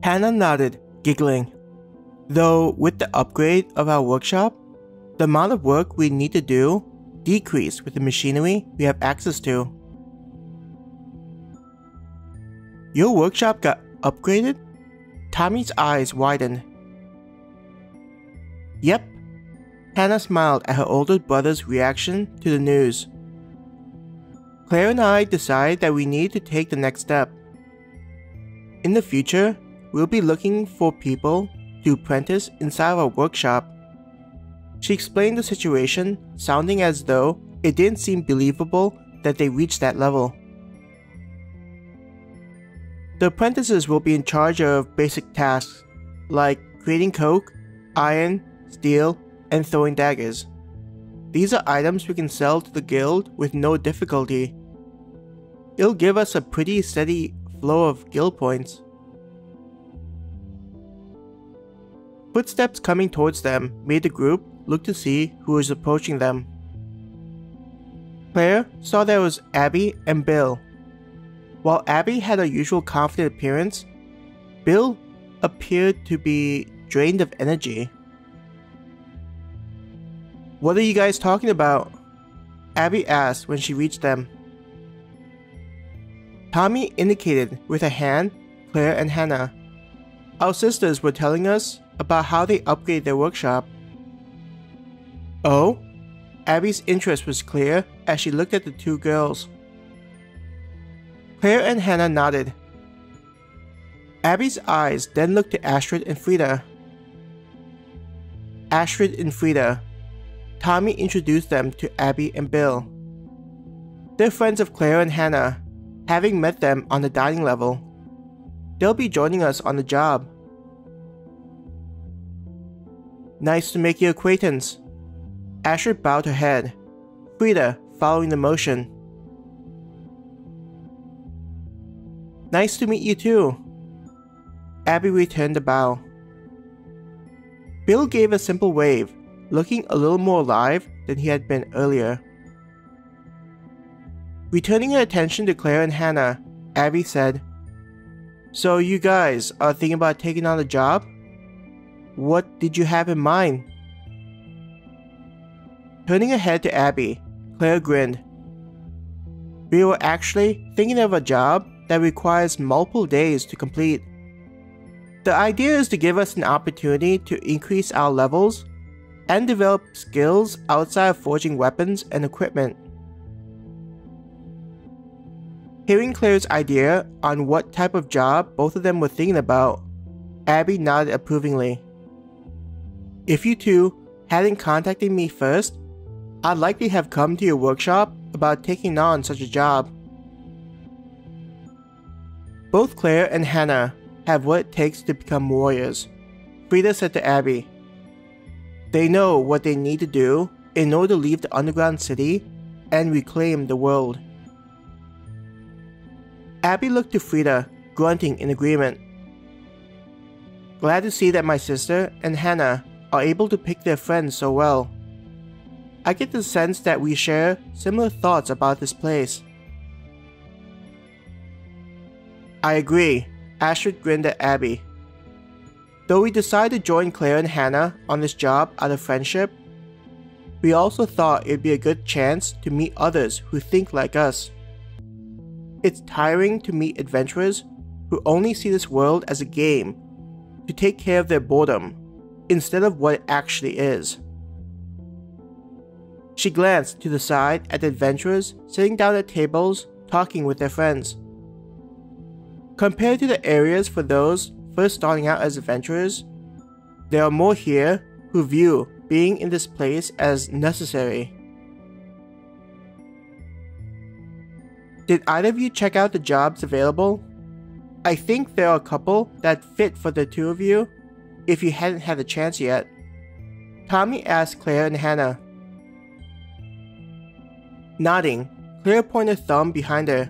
Hannah nodded, giggling. Though with the upgrade of our workshop, the amount of work we need to do decreased with the machinery we have access to. Your workshop got upgraded? Tommy's eyes widened. Yep. Hannah smiled at her older brother's reaction to the news. Claire and I decided that we need to take the next step. In the future, we'll be looking for people to apprentice inside of our workshop. She explained the situation, sounding as though it didn't seem believable that they reached that level. The apprentices will be in charge of basic tasks, like creating coke, iron, steel, and throwing daggers. These are items we can sell to the guild with no difficulty. It'll give us a pretty steady flow of guild points. Footsteps coming towards them made the group look to see who was approaching them. Claire saw that it was Abby and Bill. While Abby had her usual confident appearance, Bill appeared to be drained of energy. What are you guys talking about? Abby asked when she reached them. Tommy indicated with a hand Claire and Hannah. Our sisters were telling us about how they upgrade their workshop. Oh? Abby's interest was clear as she looked at the two girls. Claire and Hannah nodded. Abby's eyes then looked to Astrid and Frida. Astrid and Frida. Tommy introduced them to Abby and Bill. They're friends of Claire and Hannah, having met them on the dining level. They'll be joining us on the job. Nice to make your acquaintance. Astrid bowed her head, Frida following the motion. Nice to meet you too. Abby returned the bow. Bill gave a simple wave, looking a little more alive than he had been earlier. Returning her attention to Claire and Hannah, Abby said, So you guys are thinking about taking on the job? What did you have in mind? Turning her head to Abby, Claire grinned. We were actually thinking of a job that requires multiple days to complete. The idea is to give us an opportunity to increase our levels and develop skills outside of forging weapons and equipment. Hearing Claire's idea on what type of job both of them were thinking about, Abby nodded approvingly. If you two hadn't contacted me first, I'd likely have come to your workshop about taking on such a job. Both Claire and Hannah have what it takes to become warriors, Frida said to Abby. They know what they need to do in order to leave the underground city and reclaim the world. Abby looked to Frida, grunting in agreement. Glad to see that my sister and Hannah are able to pick their friends so well. I get the sense that we share similar thoughts about this place. I agree, Astrid grinned at Abby. Though we decided to join Claire and Hannah on this job out of friendship, we also thought it'd be a good chance to meet others who think like us. It's tiring to meet adventurers who only see this world as a game to take care of their boredom instead of what it actually is. She glanced to the side at the adventurers sitting down at tables talking with their friends. Compared to the areas for those first starting out as adventurers, there are more here who view being in this place as necessary. Did either of you check out the jobs available? I think there are a couple that fit for the two of you, if you hadn't had a chance yet. Tommy asked Claire and Hannah. Nodding, Claire pointed a thumb behind her.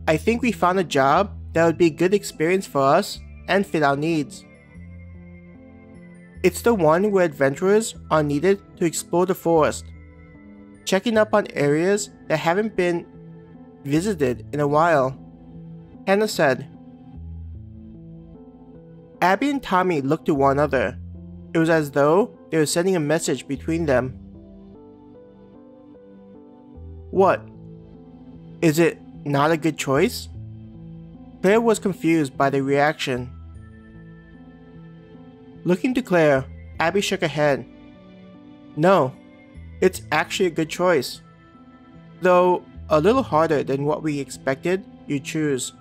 I think we found a job that would be a good experience for us and fit our needs. It's the one where adventurers are needed to explore the forest, checking up on areas that haven't been visited in a while, Hannah said. Abby and Tommy looked to one another. It was as though they were sending a message between them. What? Is it not a good choice? Claire was confused by the reaction. Looking to Claire, Abby shook her head. No, it's actually a good choice. Though a little harder than what we expected, you choose.